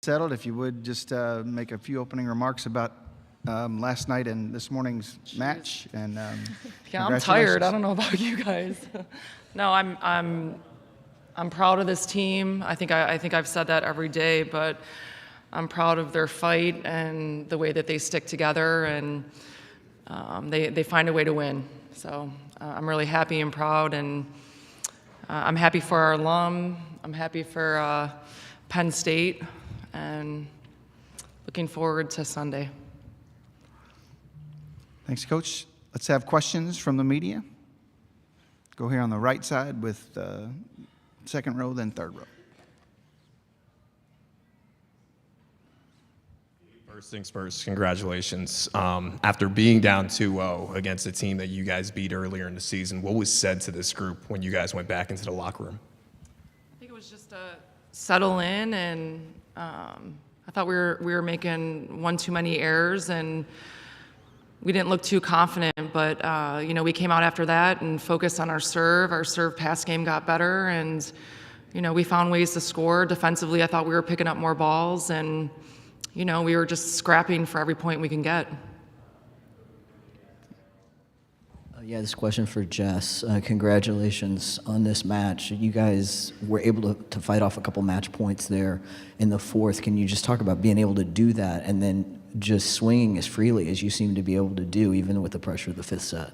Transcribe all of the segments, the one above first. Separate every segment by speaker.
Speaker 1: Settled, if you would just make a few opening remarks about last night and this morning's match. And
Speaker 2: yeah, I'm tired. I don't know about you guys. No, I'm proud of this team. I think I've said that every day, but I'm proud of their fight and the way that they stick together, and they find a way to win. So I'm really happy and proud, and I'm happy for our alum. I'm happy for Penn State, and looking forward to Sunday.
Speaker 1: Thanks, Coach. Let's have questions from the media. Go here on the right side with second row, then third row.
Speaker 3: First things first, congratulations. After being down 2-0 against a team that you guys beat earlier in the season, what was said to this group when you guys went back into the locker room?
Speaker 2: I think it was just to settle in, and I thought we were making one too many errors, and we didn't look too confident, but we came out after that and focused on our serve. Our serve pass game got better, and we found ways to score. Defensively, I thought we were picking up more balls, and we were just scrapping for every point we can get.
Speaker 4: Yeah, this question for Jess. Congratulations on this match. You guys were able to fight off a couple match points there in the fourth. Can you just talk about being able to do that and then just swinging as freely as you seem to be able to do, even with the pressure of the fifth set?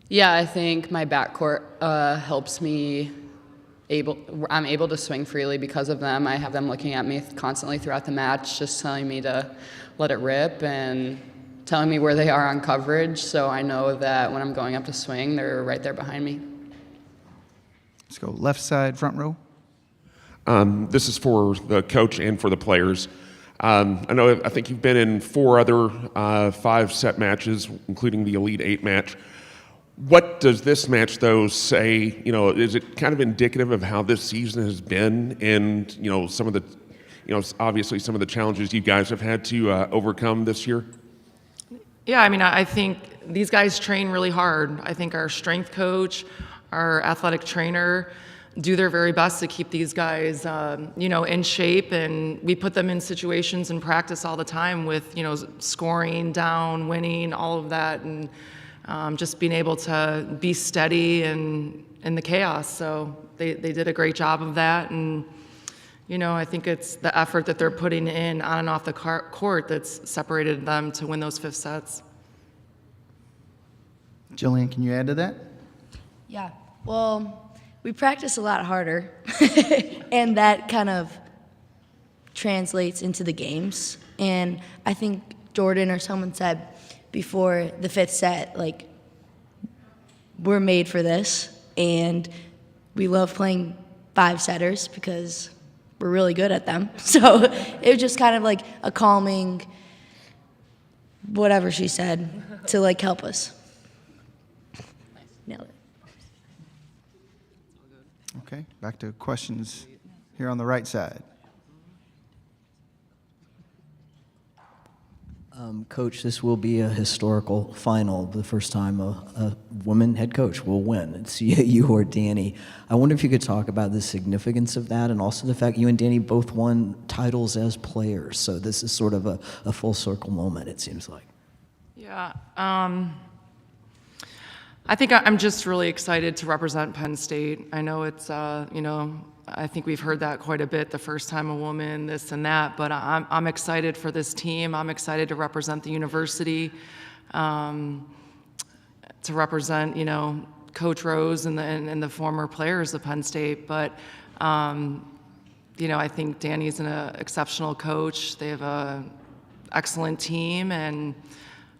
Speaker 5: Yeah, I think my backcourt helps me. I'm able to swing freely because of them. I have them looking at me constantly throughout the match, just telling me to let it rip and telling me where they are on coverage, so I know that when I'm going up to swing, they're right there behind me.
Speaker 1: Let's go left side, front row.
Speaker 6: This is for the coach and for the players. I think you've been in 4 other 5-set matches, including the Elite 8 match. What does this match, though, say? Is it kind of indicative of how this season has been, and some of the, obviously some of the challenges you guys have had to overcome this year?
Speaker 2: Yeah, I think these guys train really hard. I think our strength coach, our athletic trainer do their very best to keep these guys, in shape, and we put them in situations in practice all the time with, scoring, down, winning, all of that, and just being able to be steady and in the chaos. So they did a great job of that, and I think it's the effort that they're putting in on and off the court that's separated them to win those 5th sets.
Speaker 1: Jillian, can you add to that?
Speaker 7: Yeah, well, we practice a lot harder, and that kind of translates into the games. And I think Jordan or someone said before the 5th set, we're made for this, and we love playing 5-setters because we're really good at them. So it was just kind of like a calming, whatever she said, to help us. Nailed it.
Speaker 1: Okay, back to questions here on the right side.
Speaker 4: Coach, this will be a historical final, the first time a woman head coach will win. It's you or Danny. I wonder if you could talk about the significance of that, and also the fact you and Danny both won titles as players. So this is sort of a full circle moment, it seems like.
Speaker 2: Yeah, I think I'm just really excited to represent Penn State. I know it's, I think we've heard that quite a bit, the first time a woman, this and that, but I'm excited for this team. I'm excited to represent the university, to represent, Coach Rose and the former players of Penn State. But, I think Danny's an exceptional coach. They have an excellent team, and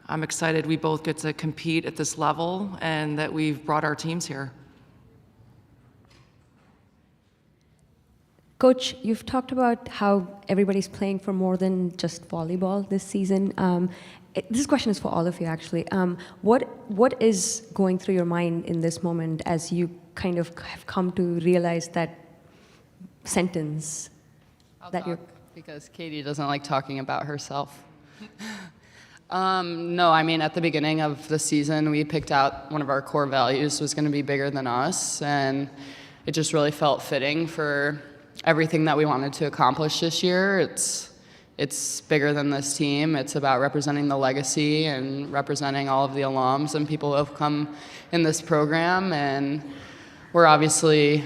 Speaker 2: I'm excited we both get to compete at this level and that we've brought our teams here.
Speaker 8: Coach, you've talked about how everybody's playing for more than just volleyball this season. This question is for all of you, actually. What is going through your mind in this moment as you kind of have come to realize that sentence?
Speaker 5: Because Katie doesn't like talking about herself. No, at the beginning of the season, we picked out one of our core values was going to be bigger than us, and it just really felt fitting for everything that we wanted to accomplish this year. It's bigger than this team. It's about representing the legacy and representing all of the alums and people who have come in this program. And we're obviously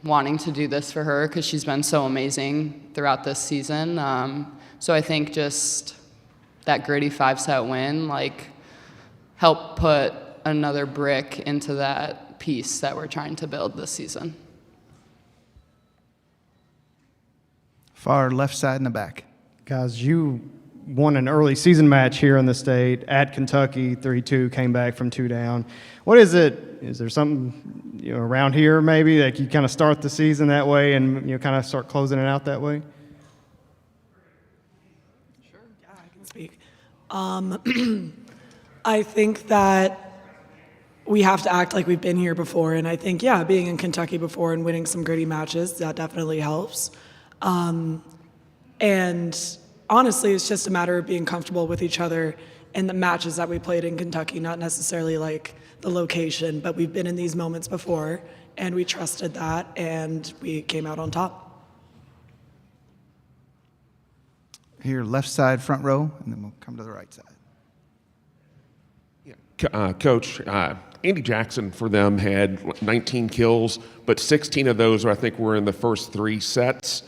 Speaker 5: wanting to do this for her because she's been so amazing throughout this season. So I think just that gritty 5-set win, like, helped put another brick into that piece that we're trying to build this season.
Speaker 1: Far left side in the back.
Speaker 9: Guys, you won an early season match here in the state at Kentucky, 3-2, came back from 2 down. What is it? Is there something around here maybe like you kind of start the season that way and kind of start closing it out that way?
Speaker 10: Sure. Yeah, I can speak. I think that we have to act like we've been here before, and I think, yeah, being in Kentucky before and winning some gritty matches, that definitely helps. And honestly, it's just a matter of being comfortable with each other in the matches that we played in Kentucky, not necessarily like the location, but we've been in these moments before, and we trusted that, and we came out on top.
Speaker 1: Here, left side, front row, and then we'll come to the right side.
Speaker 6: Coach, Andy Jackson for them had 19 kills, but 16 of those, I think, were in the first 3 sets.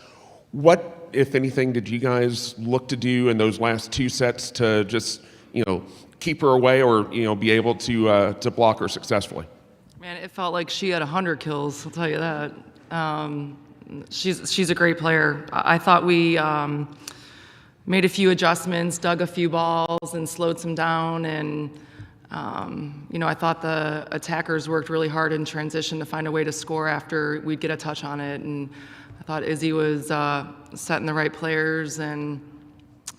Speaker 6: What, if anything, did you guys look to do in those last 2 sets to just, keep her away or, be able to block her successfully?
Speaker 2: Man, it felt like she had 100 kills, I'll tell you that. She's a great player. I thought we made a few adjustments, dug a few balls, and slowed some down. And, I thought the attackers worked really hard in transition to find a way to score after we'd get a touch on it. And I thought Izzy was setting the right players.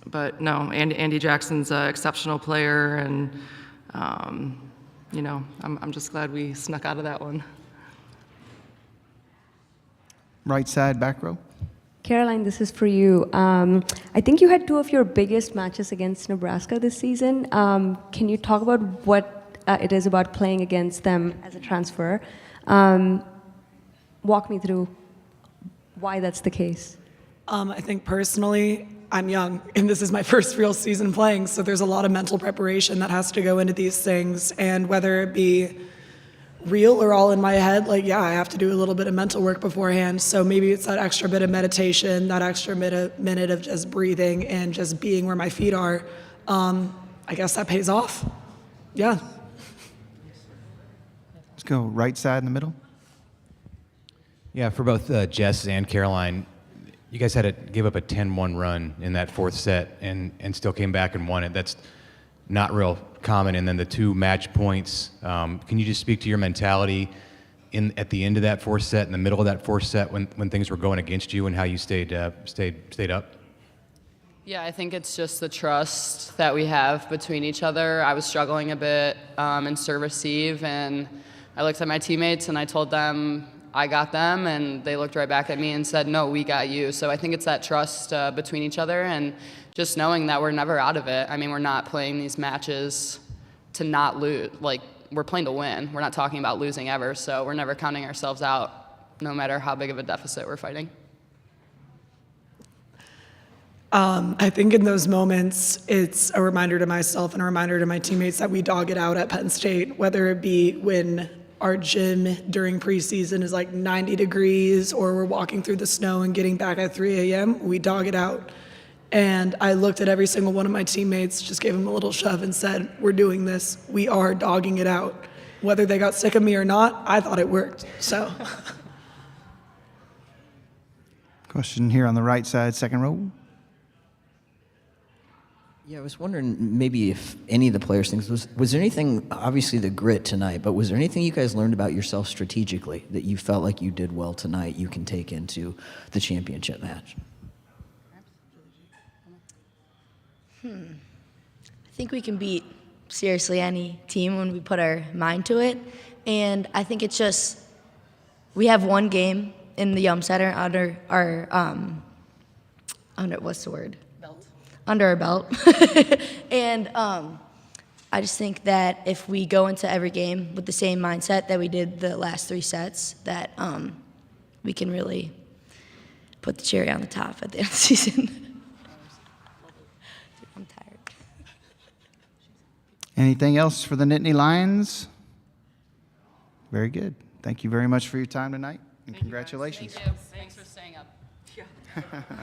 Speaker 2: But no, Andy Jackson's an exceptional player. And, I'm just glad we snuck out of that one.
Speaker 1: Right side, back row.
Speaker 8: Caroline, this is for you. I think you had 2 of your biggest matches against Nebraska this season. Can you talk about what it is about playing against them as a transfer? Walk me through why that's the case.
Speaker 10: I think personally, I'm young, and this is my first real season playing, so there's a lot of mental preparation that has to go into these things, and whether it be real or all in my head, I have to do a little bit of mental work beforehand. So maybe it's that extra bit of meditation, that extra minute of just breathing and just being where my feet are. I guess that pays off. Yeah.
Speaker 1: Let's go right side in the middle.
Speaker 11: Yeah, for both Jess and Caroline, you guys had to give up a 10-1 run in that 4th set and still came back and won it. That's not real common. And then the 2 match points. Can you just speak to your mentality at the end of that 4th set, in the middle of that 4th set, when things were going against you, and how you stayed up?
Speaker 5: Yeah, I think it's just the trust that we have between each other. I was struggling a bit in serve receive, and I looked at my teammates and I told them I got them, and they looked right back at me and said, no, we got you. So I think it's that trust between each other, and just knowing that we're never out of it. I mean, we're not playing these matches to not lose. We're playing to win. We're not talking about losing ever, so we're never counting ourselves out, no matter how big of a deficit we're fighting.
Speaker 10: I think in those moments, it's a reminder to myself and a reminder to my teammates that we dog it out at Penn State, whether it be when our gym during preseason is 90 degrees or we're walking through the snow and getting back at 3 a.m., we dog it out. And I looked at every single one of my teammates, just gave them a little shove and said, we're doing this. We are dogging it out. Whether they got sick of me or not, I thought it worked. So.
Speaker 1: Question here on the right side, second row.
Speaker 4: Yeah, I was wondering maybe if any of the players' things, was there anything, obviously the grit tonight, but was there anything you guys learned about yourself strategically that you felt like you did well tonight you can take into the championship match?
Speaker 7: I think we can beat seriously any team when we put our mind to it. And I think it's just, we have one game in the Yum Center under our, what's the word? Under our belt. And I just think that if we go into every game with the same mindset that we did the last 3 sets, that we can really put the cherry on the top at the end of the season. Dude, I'm tired.
Speaker 1: Anything else for the Nittany Lions? Very good. Thank you very much for your time tonight, and congratulations.
Speaker 5: Thank you. Thanks for staying up.